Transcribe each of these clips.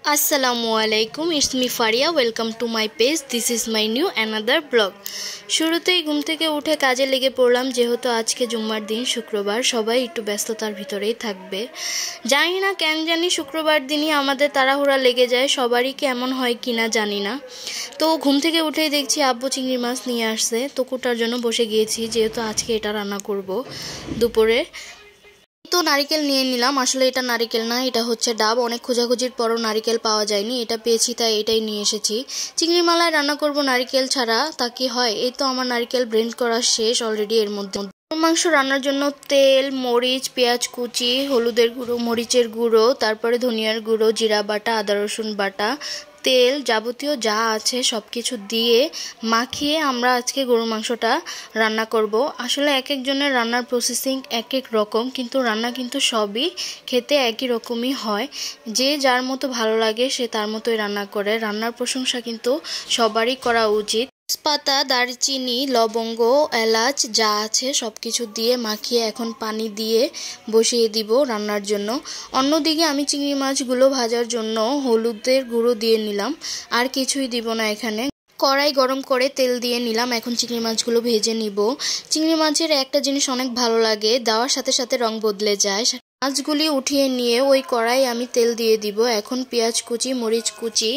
আসসালামুয়ালাইকুম, it's me Faria. Welcome to my page. This is my new another blog. শুরুতেই ঘুম থেকে উঠে কাজে লেগে পড়লাম, যেহেতু আজকে জুম্মার দিন, শুক্রবার, সবাই একটু ব্যস্ততার ভিতরেই থাকবে। জানি না কেন জানি শুক্রবার দিনই আমাদের তাড়াহুড়া লেগে যায়, সবারই কেমন হয় কিনা জানি না। তো ঘুম থেকে উঠেই দেখছি আব্বু চিংড়ি মাছ নিয়ে আসছে, তো কোটার জন্য বসে গিয়েছি, যেহেতু আজকে এটা রান্না করব দুপুরে। তো নারিকেল নিয়ে নিলাম, আসলে এটা নারিকেল না, এটা হচ্ছে ডাব। অনেক খোঁজাখুঁজির পরও নারিকেল পাওয়া যায়নি, এটা পেয়েছি তাই এটাই নিয়ে এসেছি। চিংড়ি মালায় রান্না করব নারিকেল ছাড়া, তা কি হয়? এই তো আমার নারিকেল ব্লেন্ড করা শেষ অলরেডি। এর মধ্যে মাংস রান্নার জন্য তেল, মরিচ, পেঁয়াজ কুচি, হলুদের গুঁড়ো, মরিচের গুঁড়ো, তারপরে ধনিয়ার গুঁড়ো, জিরা বাটা, আদা রসুন বাটা, তেল, যাবতীয় যা আছে সব কিছু দিয়ে মাখিয়ে আমরা আজকে গরুর মাংসটা রান্না করব। আসলে এক একজনের রান্নার প্রসেসিং এক এক রকম, কিন্তু রান্না কিন্তু সবই খেতে একই রকমই হয়। যে যার মতো ভালো লাগে সে তার মতোই রান্না করে। রান্নার প্রশংসা কিন্তু সবারই করা উচিত। তেজপাতা, দারচিনি, লবঙ্গ, এলাচ যা আছে সব কিছু দিয়ে মাখিয়ে এখন পানি দিয়ে বসিয়ে দিব রান্নার জন্য। অন্যদিকে আমি চিংড়ি মাছগুলো ভাজার জন্য হলুদের গুঁড়ো দিয়ে নিলাম, আর কিছুই দিব না এখানে। কড়াই গরম করে তেল দিয়ে নিলাম, এখন চিংড়ি মাছগুলো ভেজে নিব। চিংড়ি মাছের একটা জিনিস অনেক ভালো লাগে, দেওয়ার সাথে সাথে রং বদলে যায়। মাছগুলি উঠিয়ে নিয়ে ওই কড়াই আমি তেল দিয়ে দিব। এখন পেঁয়াজ কুচি, মরিচ কুচি,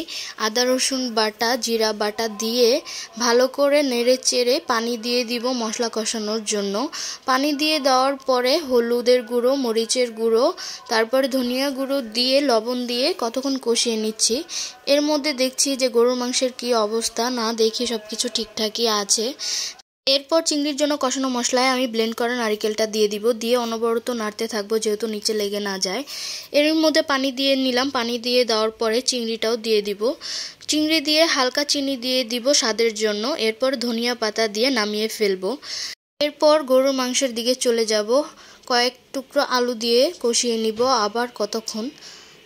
আদা রসুন বাটা, জিরা বাটা দিয়ে ভালো করে নেড়ে চেড়ে পানি দিয়ে দিব মশলা কষানোর জন্য। পানি দিয়ে দেওয়ার পরে হলুদের গুঁড়ো, মরিচের গুঁড়ো, তারপরে ধনিয়া গুঁড়ো দিয়ে লবণ দিয়ে কতক্ষণ কষিয়ে নিচ্ছি। এর মধ্যে দেখছি যে গরুর মাংসের কি অবস্থা, না দেখি সব কিছু ঠিকঠাকই আছে। এরপর চিংড়ির জন্য কষানো মশলায় আমি ব্লেন্ড করা নারিকেলটা দিয়ে দিব, দিয়ে অনবরত নাড়তে থাকবো যেহেতু নিচে লেগে না যায়। এর মধ্যে পানি দিয়ে নিলাম, পানি দিয়ে দেওয়ার পরে চিংড়িটাও দিয়ে দিব। চিংড়ি দিয়ে হালকা চিনি দিয়ে দিব স্বাদের জন্য। এরপর ধনিয়া পাতা দিয়ে নামিয়ে ফেলবো। এরপর গরুর মাংসের দিকে চলে যাব। কয়েক টুকরো আলু দিয়ে কষিয়ে নিব আবার কতক্ষণ,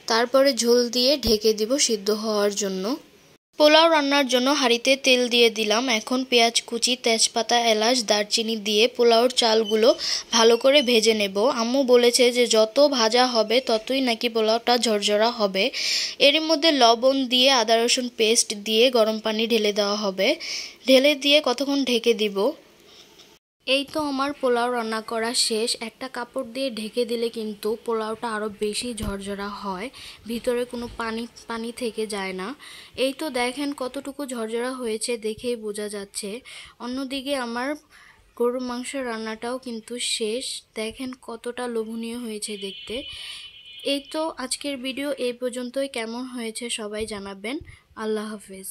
তারপরে ঝোল দিয়ে ঢেকে দিব সিদ্ধ হওয়ার জন্য। পোলাও রান্নার জন্য হাঁড়িতে তেল দিয়ে দিলাম। এখন পেঁয়াজ কুচি, তেজপাতা, এলাচ, দারচিনি দিয়ে পোলাওর চালগুলো ভালো করে ভেজে নেব। আম্মু বলেছে যে যত ভাজা হবে ততই নাকি পোলাওটা ঝরঝরা হবে। এর মধ্যে লবণ দিয়ে আদা রসুন পেস্ট দিয়ে গরম পানি ঢেলে দেওয়া হবে। ঢেলে দিয়ে কতক্ষণ ঢেকে দিব। এই তো আমার পোলাও রান্না করা শেষ। একটা কাপড় দিয়ে ঢেকে দিলে কিন্তু পোলাওটা আরও বেশি ঝরঝরা হয়, ভিতরে কোনো পানি পানি থেকে যায় না। এই তো দেখেন কতটুকু ঝরঝরা হয়েছে, দেখেই বোঝা যাচ্ছে। অন্যদিকে আমার গরুর মাংসের রান্নাটাও কিন্তু শেষ, দেখেন কতটা লোভনীয় হয়েছে দেখতে। এই তো আজকের ভিডিও এই পর্যন্তই। কেমন হয়েছে সবাই জানাবেন। আল্লাহ হাফেজ।